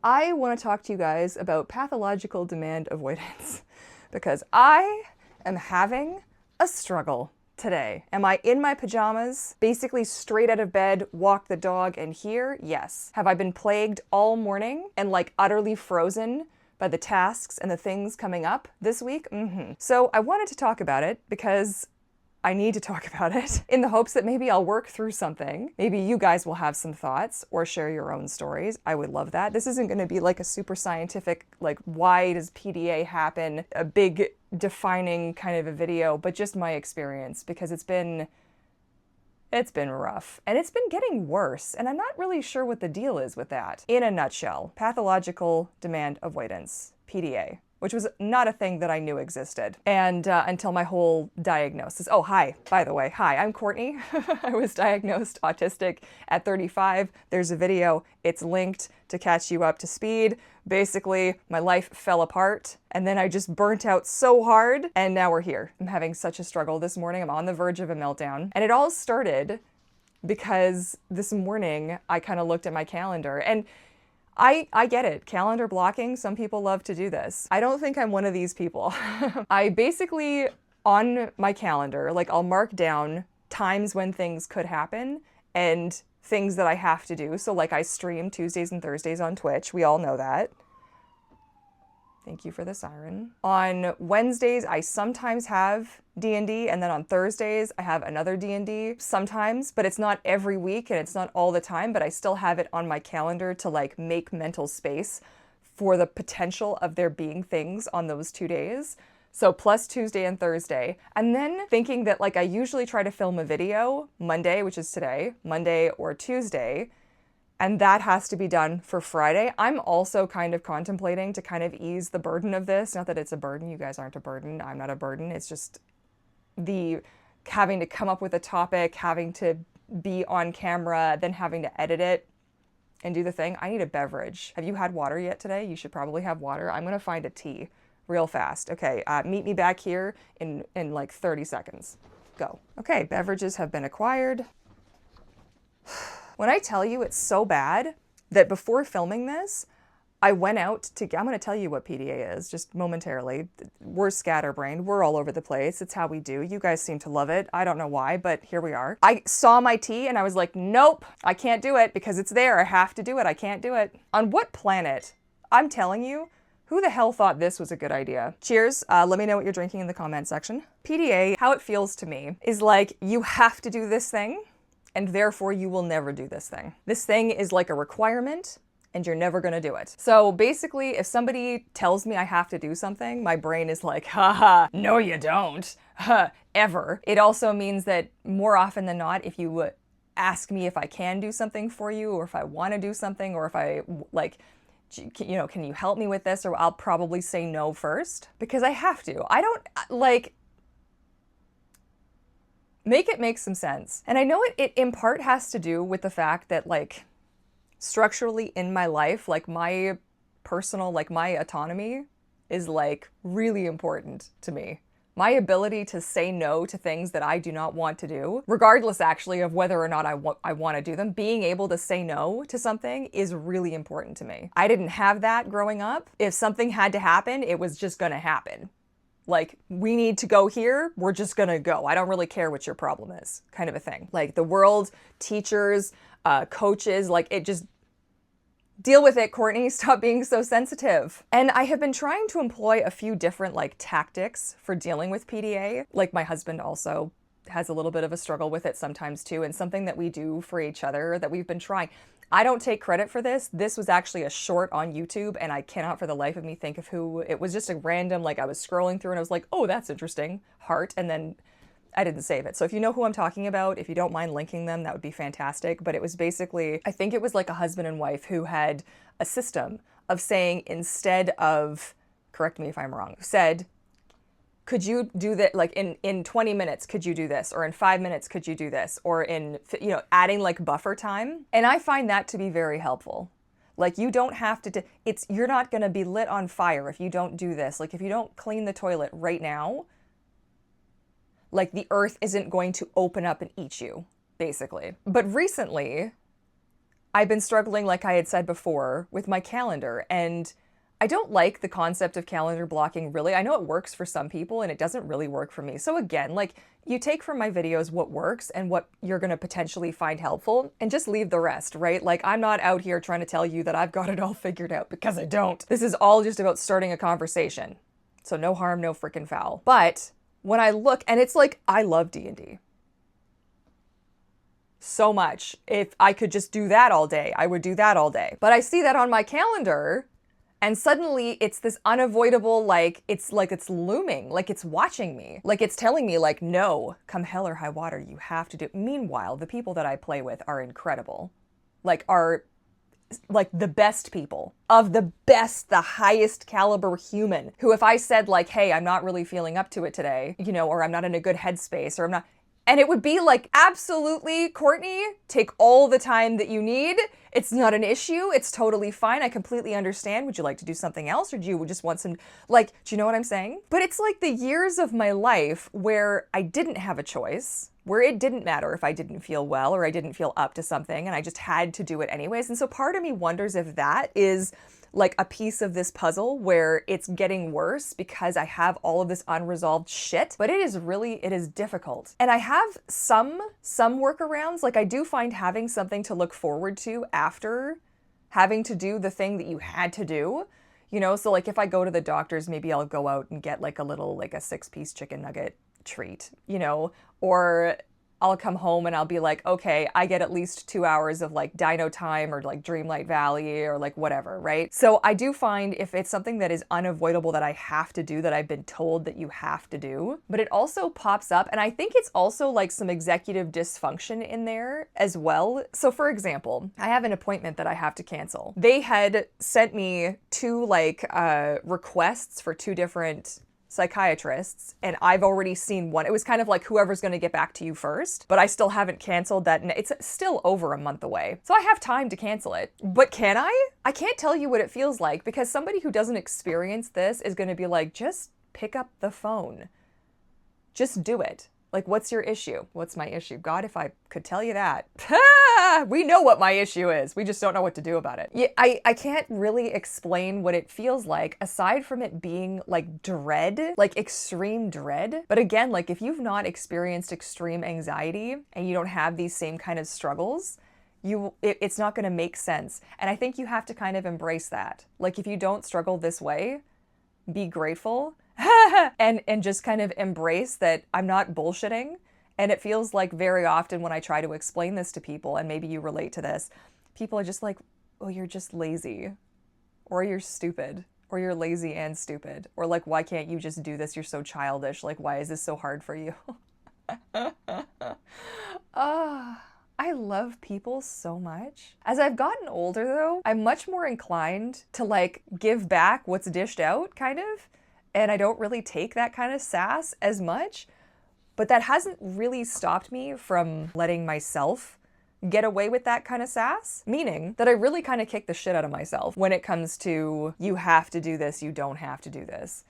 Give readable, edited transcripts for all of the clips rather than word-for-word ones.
I want to talk to you guys about pathological demand avoidance because I am having a struggle today. Am I in my pajamas, basically straight out of bed, walk the dog, and here? Yes. Have I been plagued all morning and like utterly frozen by the tasks and the things coming up this week? So I wanted to talk about it because I need to talk about it in the hopes that maybe I'll work through something. Maybe you guys will have some thoughts or share your own stories. I would love that. This isn't going to be like a super scientific, like why does PDA happen, a big defining kind of a video, but just my experience because it's been rough and it's been getting worse. And I'm not really sure what the deal is with that. In a nutshell, pathological demand avoidance, PDA. Which was not a thing that I knew existed. And until my whole diagnosis. Oh, hi, by the way. Hi, I'm Courtney. I was diagnosed autistic at 35. There's a video. It's linked to catch you up to speed. Basically, my life fell apart and then I just burnt out so hard and now we're here. I'm having such a struggle this morning. I'm on the verge of a meltdown. And it all started because this morning I kind of looked at my calendar and I get it. Calendar blocking, some people love to do this. I don't think I'm one of these people. I basically, on my calendar, like I'll mark down times when things could happen and things that I have to do. So like I stream Tuesdays and Thursdays on Twitch. We all know that. Thank you for the siren. On Wednesdays, I sometimes have D&D, and then on Thursdays, I have another D&D sometimes, but it's not every week and it's not all the time, but I still have it on my calendar to like make mental space for the potential of there being things on those 2 days. So plus Tuesday and Thursday. And then thinking that like I usually try to film a video Monday, which is today, Monday or Tuesday, and that has to be done for Friday. I'm also kind of contemplating to kind of ease the burden of this. Not that it's a burden, you guys aren't a burden, I'm not a burden. It's just the having to come up with a topic, having to be on camera, then having to edit it and do the thing. I need a beverage. Have you had water yet today? You should probably have water. I'm gonna find a tea real fast. Okay, meet me back here in like 30 seconds. Go. Okay, beverages have been acquired. When I tell you it's so bad that before filming this, I went out to, I'm going to tell you what PDA is, just momentarily. We're scatterbrained. We're all over the place. It's how we do. You guys seem to love it. I don't know why, but here we are. I saw my tea and I was like, nope, I can't do it because it's there. I have to do it. I can't do it. On what planet? I'm telling you, who the hell thought this was a good idea? Cheers. Let me know what you're drinking in the comment section. PDA, how it feels to me, is like you have to do this thing and therefore you will never do this thing. This thing is like a requirement and you're never gonna do it. So basically, if somebody tells me I have to do something, my brain is like, haha, no you don't, ever. It also means that more often than not, if you ask me if I can do something for you or if I wanna do something or if I like, you know, can you help me with this? Or I'll probably say no first because I have to. I don't like, make it make some sense. And I know it in part has to do with the fact that like structurally in my life, like my personal, like my autonomy is like really important to me. My ability to say no to things that I do not want to do, regardless actually of whether or not I want to do them, being able to say no to something is really important to me. I didn't have that growing up. If something had to happen, it was just gonna happen. Like, we need to go here, we're just gonna go. I don't really care what your problem is, kind of a thing. Like the world, teachers, coaches, like it just, deal with it, Courtney, stop being so sensitive. And I have been trying to employ a few different like tactics for dealing with PDA. Like my husband also has a little bit of a struggle with it sometimes too, and something that we do for each other that we've been trying. I don't take credit for this. This was actually a short on YouTube and I cannot for the life of me think of who, it was just a random, like I was scrolling through and I was like, oh, that's interesting, heart, and then I didn't save it. So if you know who I'm talking about, if you don't mind linking them, that would be fantastic. But it was basically, I think it was like a husband and wife who had a system of saying instead of, correct me if I'm wrong, said, could you do that, like in 20 minutes, could you do this? Or in 5 minutes, could you do this? Or in, you know, adding like buffer time. And I find that to be very helpful. Like you don't have to, you're not gonna be lit on fire if you don't do this. Like if you don't clean the toilet right now, like the earth isn't going to open up and eat you, basically. But recently, I've been struggling, like I had said before, with my calendar, and I don't like the concept of calendar blocking, really. I know it works for some people and it doesn't really work for me. So again, like, you take from my videos what works and what you're gonna potentially find helpful and just leave the rest, right? Like, I'm not out here trying to tell you that I've got it all figured out, because I don't. This is all just about starting a conversation. So no harm, no freaking foul. But when I look, and it's like, I love D&D so much. If I could just do that all day, I would do that all day. But I see that on my calendar, and suddenly it's this unavoidable, like it's looming, like it's watching me, like it's telling me, like, no, come hell or high water, you have to do. Meanwhile, the people that I play with are incredible, are like the best people of the best, the highest caliber human, who if I said, like, hey, I'm not really feeling up to it today, or I'm not in a good headspace, or I'm not, and it would be like, absolutely, Courtney, take all the time that you need. It's not an issue. It's totally fine. I completely understand. Would you like to do something else? Or do you just want some, like, do you know what I'm saying? But it's like the years of my life where I didn't have a choice, where it didn't matter if I didn't feel well or I didn't feel up to something, and I just had to do it anyways. And so part of me wonders if that is like a piece of this puzzle where it's getting worse because I have all of this unresolved shit. But it is difficult. And I have some workarounds. Like, I do find having something to look forward to after having to do the thing that you had to do. So like, if I go to the doctor's, maybe I'll go out and get like a little, like a 6-piece chicken nugget treat, or I'll come home and I'll be like, okay, I get at least 2 hours of like Dino Time or like Dreamlight Valley or like whatever, right? So I do find if it's something that is unavoidable that I have to do, that I've been told that you have to do, but it also pops up, and I think it's also like some executive dysfunction in there as well. So for example, I have an appointment that I have to cancel. They had sent me 2 requests for 2 different psychiatrists, and I've already seen one. It was kind of like whoever's going to get back to you first, but I still haven't canceled that. It's still over a month away. So I have time to cancel it. But can I? I can't tell you what it feels like, because somebody who doesn't experience this is going to be like, just pick up the phone. Just do it. Like, what's your issue? What's my issue? God, if I could tell you that. We know what my issue is. We just don't know what to do about it. Yeah, I can't really explain what it feels like, aside from it being like dread, like extreme dread. But again, like, if you've not experienced extreme anxiety and you don't have these same kind of struggles, it's not going to make sense. And I think you have to kind of embrace that. Like, if you don't struggle this way, be grateful. and just kind of embrace that I'm not bullshitting. And it feels like very often when I try to explain this to people, and maybe you relate to this, people are just like, oh, you're just lazy, or you're stupid, or you're lazy and stupid, or like, why can't you just do this? You're so childish. Like, why is this so hard for you? I love people so much. As I've gotten older though, I'm much more inclined to like give back what's dished out, kind of. And I don't really take that kind of sass as much, but that hasn't really stopped me from letting myself get away with that kind of sass, meaning that I really kind of kick the shit out of myself when it comes to, you have to do this, you don't have to do this.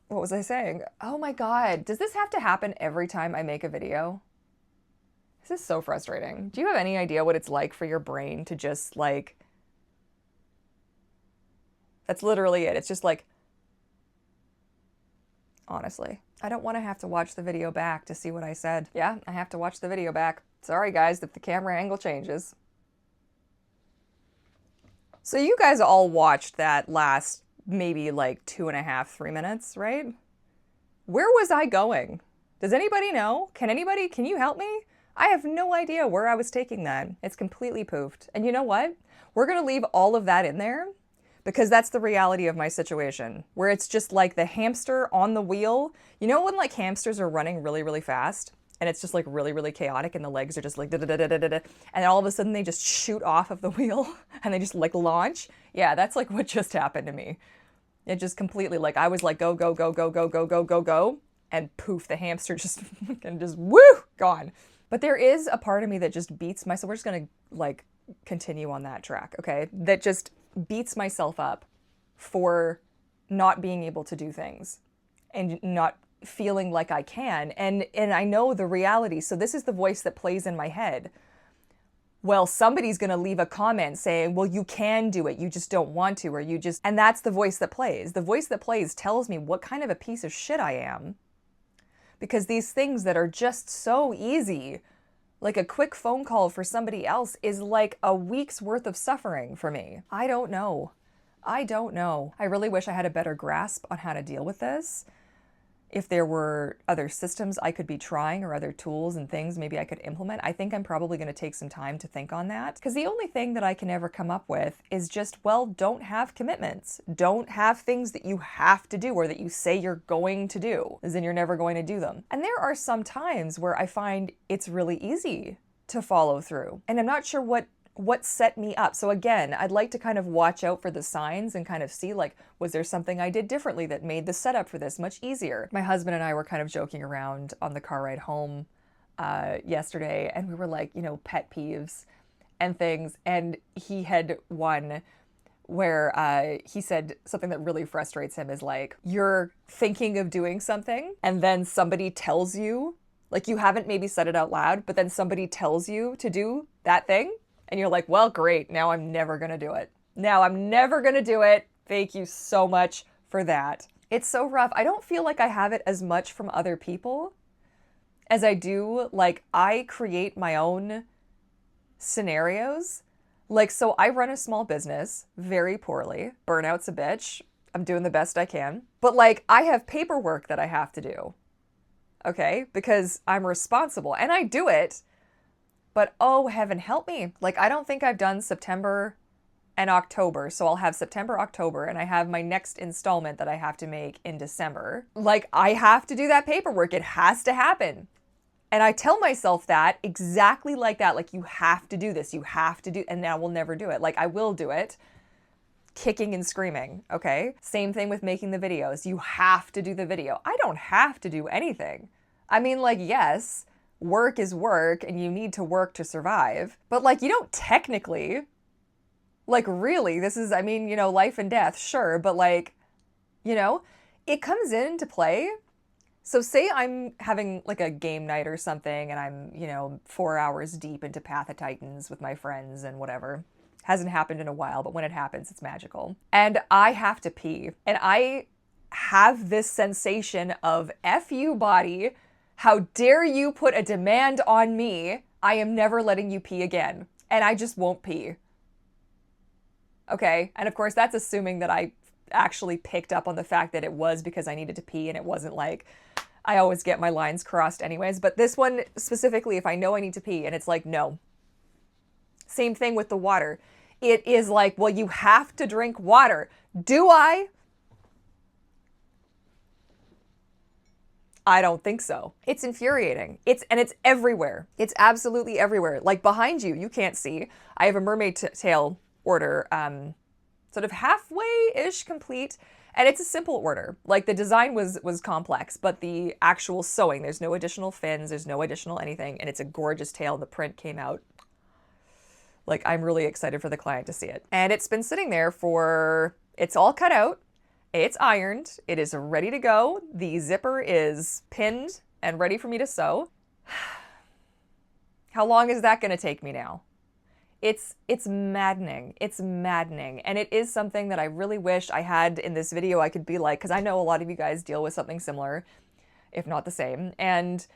What was I saying? Oh my God, does this have to happen every time I make a video? This is so frustrating. Do you have any idea what it's like for your brain to just like, that's literally it. It's just like, honestly, I don't want to have to watch the video back to see what I said. Yeah, I have to watch the video back. Sorry guys, if the camera angle changes. So you guys all watched that last maybe like 2.5, 3 minutes, right? Where was I going? Does anybody know? Can you help me? I have no idea where I was taking that. It's completely poofed. And you know what? We're gonna leave all of that in there, because that's the reality of my situation, where it's just like the hamster on the wheel. You know when like hamsters are running really, really fast and it's just like really, really chaotic and the legs are just like da-da-da-da-da-da, and all of a sudden they just shoot off of the wheel and they just like launch? Yeah, that's like what just happened to me. It just completely, like, I was like go, go, go, go, go, go, go, go, go, and poof, the hamster just and just woo, gone. But there is a part of me that just beats myself. We're just gonna like continue on that track, okay? That just beats myself up for not being able to do things and not feeling like I can. And I know the reality. So this is the voice that plays in my head. well, somebody's going to leave a comment saying, well, you can do it, you just don't want to, or you just, and that's the voice that plays. The voice that plays tells me what kind of a piece of shit I am. Because these things that are just so easy, like a quick phone call for somebody else, is like a week's worth of suffering for me. I don't know. I don't know. I really wish I had a better grasp on how to deal with this. If there were other systems I could be trying or other tools and things maybe I could implement, I think I'm probably going to take some time to think on that. Because the only thing that I can ever come up with is just, well, don't have commitments. Don't have things that you have to do or that you say you're going to do, as in you're never going to do them. And there are some times where I find it's really easy to follow through. And I'm not sure what set me up. So again, I'd like to kind of watch out for the signs and kind of see, like, was there something I did differently that made the setup for this much easier? My husband and I were kind of joking around on the car ride home yesterday, and we were like, you know, pet peeves and things. And he had one where he said something that really frustrates him is like, you're thinking of doing something and then somebody tells you, like, you haven't maybe said it out loud, but then somebody tells you to do that thing. And you're like, well, great, now I'm never gonna do it. Now I'm never gonna do it. Thank you so much for that. It's so rough. I don't feel like I have it as much from other people as I do, like, I create my own scenarios. Like, so I run a small business very poorly. Burnout's a bitch. I'm doing the best I can. But like, I have paperwork that I have to do, okay? Because I'm responsible and I do it. But oh, heaven help me. Like, I don't think I've done September and October. So I'll have September, October, and I have my next installment that I have to make in December. Like, I have to do that paperwork. It has to happen. And I tell myself that exactly like that. Like, you have to do this. You have to do, and now we'll never do it. Like, I will do it. Kicking and screaming, okay? Same thing with making the videos. You have to do the video. I don't have to do anything. I mean, like, yes, work is work and you need to work to survive. But like, you don't technically, like, really, this is, I mean, you know, life and death, sure. But like, you know, it comes into play. So say I'm having like a game night or something and I'm, you know, 4 hours deep into Path of Titans with my friends and whatever. Hasn't happened in a while, but when it happens, it's magical. And I have to pee. And I have this sensation of, F you, body. How dare you put a demand on me? I am never letting you pee again. And I just won't pee. Okay? And of course, that's assuming that I actually picked up on the fact that it was because I needed to pee and it wasn't like, I always get my lines crossed anyways. But this one specifically, if I know I need to pee and it's like, no. Same thing with the water. It is like, well, you have to drink water. Do I? I don't think so. It's infuriating. It's everywhere. It's absolutely everywhere. Like behind you, you can't see. I have a mermaid tail order, sort of halfway-ish complete. And it's a simple order. Like the design was complex, but the actual sewing, there's no additional fins, there's no additional anything. And it's a gorgeous tail. The print came out. Like, I'm really excited for the client to see it. And it's been sitting there for, it's all cut out. It's ironed. It is ready to go. The zipper is pinned and ready for me to sew. How long is that going to take me now? It's maddening. It's maddening. And it is something that I really wish I had in this video I could be like, because I know a lot of you guys deal with something similar, if not the same. And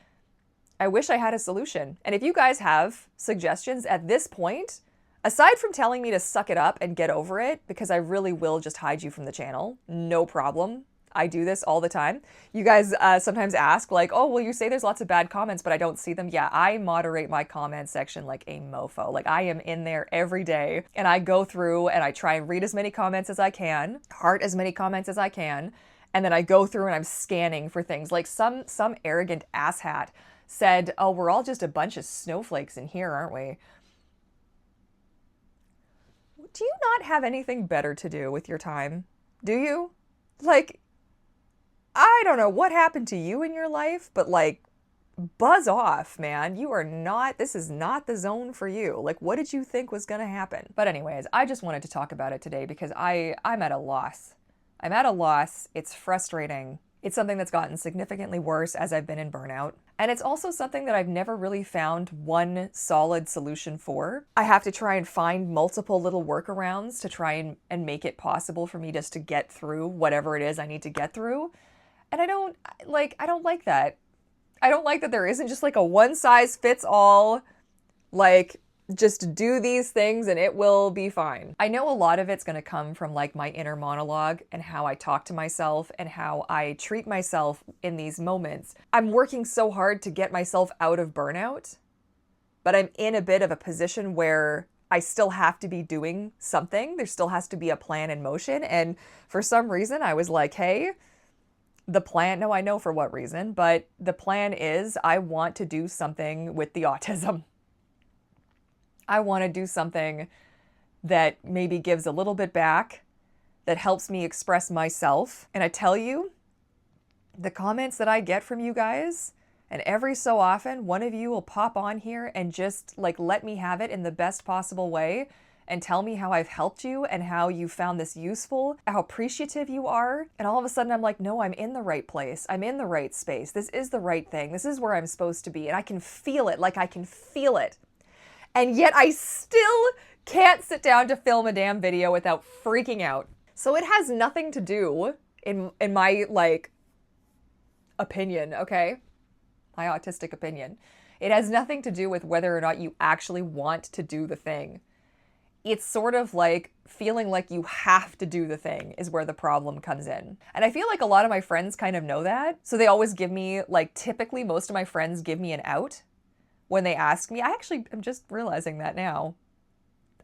I wish I had a solution. And if you guys have suggestions at this point, aside from telling me to suck it up and get over it, because I really will just hide you from the channel, no problem. I do this all the time. You guys sometimes ask like, oh, well, you say there's lots of bad comments, but I don't see them. Yeah, I moderate my comment section like a mofo. Like I am in there every day and I go through and I try and read as many comments as I can, heart as many comments as I can. And then I go through and I'm scanning for things like some arrogant asshat said, oh, we're all just a bunch of snowflakes in here, aren't we? Do you not have anything better to do with your time? Do you? Like, I don't know what happened to you in your life, but like, buzz off, man. You are not, this is not the zone for you. Like, what did you think was gonna happen? But anyways, I just wanted to talk about it today because I'm at a loss. I'm at a loss. It's frustrating. It's something that's gotten significantly worse as I've been in burnout. And it's also something that I've never really found one solid solution for. I have to try and find multiple little workarounds to try and make it possible for me just to get through whatever it is I need to get through. And I don't like that. I don't like that there isn't just like a one size fits all, like, just do these things and it will be fine. I know a lot of it's going to come from like my inner monologue and how I talk to myself and how I treat myself in these moments. I'm working so hard to get myself out of burnout, but I'm in a bit of a position where I still have to be doing something. There still has to be a plan in motion. And for some reason I was like, hey, the plan, no, I know for what reason, but the plan is I want to do something with the autism. I want to do something that maybe gives a little bit back, that helps me express myself. And I tell you, the comments that I get from you guys, and every so often, one of you will pop on here and just like let me have it in the best possible way and tell me how I've helped you and how you found this useful, how appreciative you are. And all of a sudden I'm like, no, I'm in the right place. I'm in the right space. This is the right thing. This is where I'm supposed to be. And I can feel it, like I can feel it. And yet I still can't sit down to film a damn video without freaking out. So it has nothing to do, in my, like, opinion, okay? My autistic opinion. It has nothing to do with whether or not you actually want to do the thing. It's sort of like feeling like you have to do the thing is where the problem comes in. And I feel like a lot of my friends kind of know that. So they always give me, like, typically most of my friends give me an out when they ask me. I'm just realizing that now.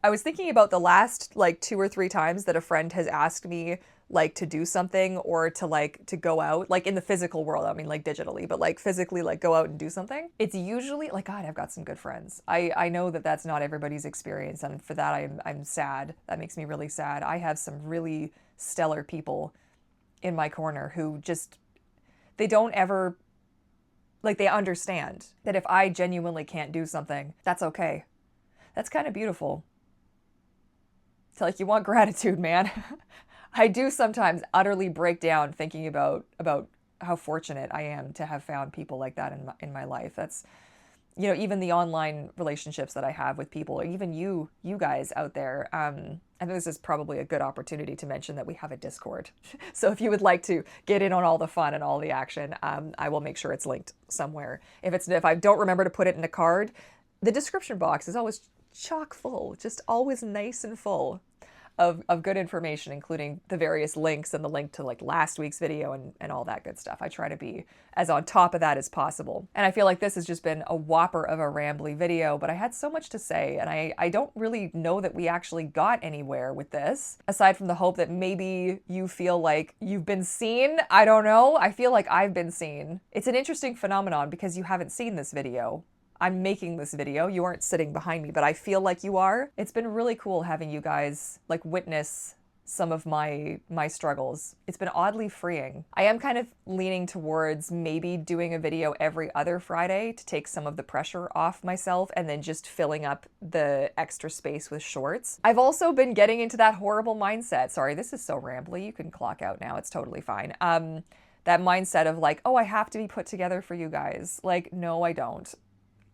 I was thinking about the last like 2 or 3 times that a friend has asked me like to do something or to go out, like in the physical world. I mean, like digitally, but like physically, like go out and do something. It's usually like, God, I've got some good friends. I know that that's not everybody's experience. And for that, I'm sad. That makes me really sad. I have some really stellar people in my corner who just, they don't ever, like, they understand that if I genuinely can't do something, that's okay. That's kind of beautiful. It's like, you want gratitude, man. I do sometimes utterly break down thinking about how fortunate I am to have found people like that in my life. That's, you know, even the online relationships that I have with people, or even you guys out there. I think this is probably a good opportunity to mention that we have a Discord. So if you would like to get in on all the fun and all the action, I will make sure it's linked somewhere. If I don't remember to put it in a card, the description box is always chock full, just always nice and full of good information, including the various links and the link to like last week's video and all that good stuff. I try to be as on top of that as possible. And I feel like this has just been a whopper of a rambly video, but I had so much to say, and I don't really know that we actually got anywhere with this, aside from the hope that maybe you feel like you've been seen. I don't know. I feel like I've been seen. It's an interesting phenomenon because you haven't seen this video. I'm making this video. You aren't sitting behind me, but I feel like you are. It's been really cool having you guys like witness some of my struggles. It's been oddly freeing. I am kind of leaning towards maybe doing a video every other Friday to take some of the pressure off myself and then just filling up the extra space with shorts. I've also been getting into that horrible mindset. Sorry, this is so rambly. You can clock out now. It's totally fine. That mindset of like, oh, I have to be put together for you guys. Like, no, I don't.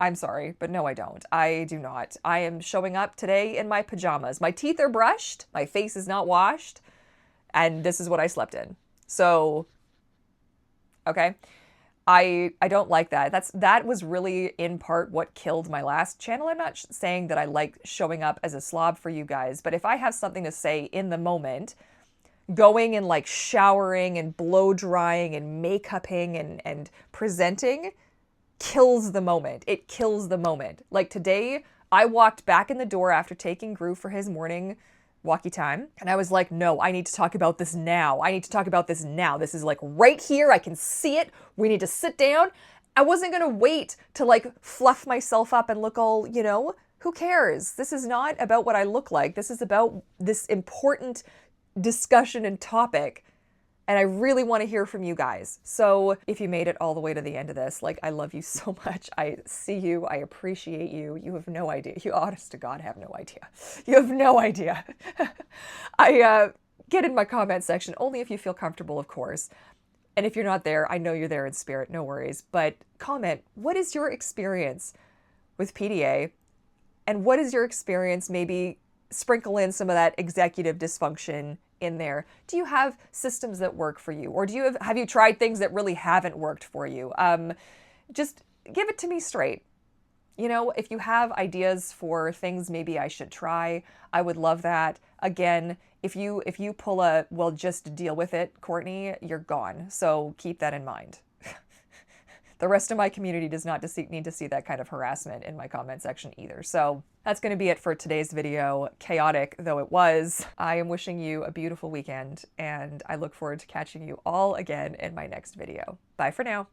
I'm sorry, but no, I don't. I do not. I am showing up today in my pajamas. My teeth are brushed, my face is not washed, and this is what I slept in. So, okay. I don't like that. That was really in part what killed my last channel. I'm not saying that I like showing up as a slob for you guys, but if I have something to say in the moment, going and like showering and blow drying and makeuping and presenting kills the moment. It kills the moment. Like today, I walked back in the door after taking Gru for his morning walkie time, and I was like, no, I need to talk about this now. I need to talk about this now. This is like right here. I can see it. We need to sit down. I wasn't going to wait to like fluff myself up and look all, you know, who cares? This is not about what I look like. This is about this important discussion and topic. And I really want to hear from you guys. So if you made it all the way to the end of this, like, I love you so much. I see you. I appreciate you. You have no idea. You, honest to God, have no idea. You have no idea. Get in my comment section, only if you feel comfortable, of course. And if you're not there, I know you're there in spirit, no worries. But comment, what is your experience with PDA? And what is your experience? Maybe sprinkle in some of that executive dysfunction in there. Do you have systems that work for you? Or have you tried things that really haven't worked for you? Just give it to me straight. You know, if you have ideas for things maybe I should try, I would love that. Again, if you pull a, well, just deal with it, Courtney, you're gone. So keep that in mind. The rest of my community does not need to see that kind of harassment in my comment section either. So that's going to be it for today's video. Chaotic though it was, I am wishing you a beautiful weekend, and I look forward to catching you all again in my next video. Bye for now.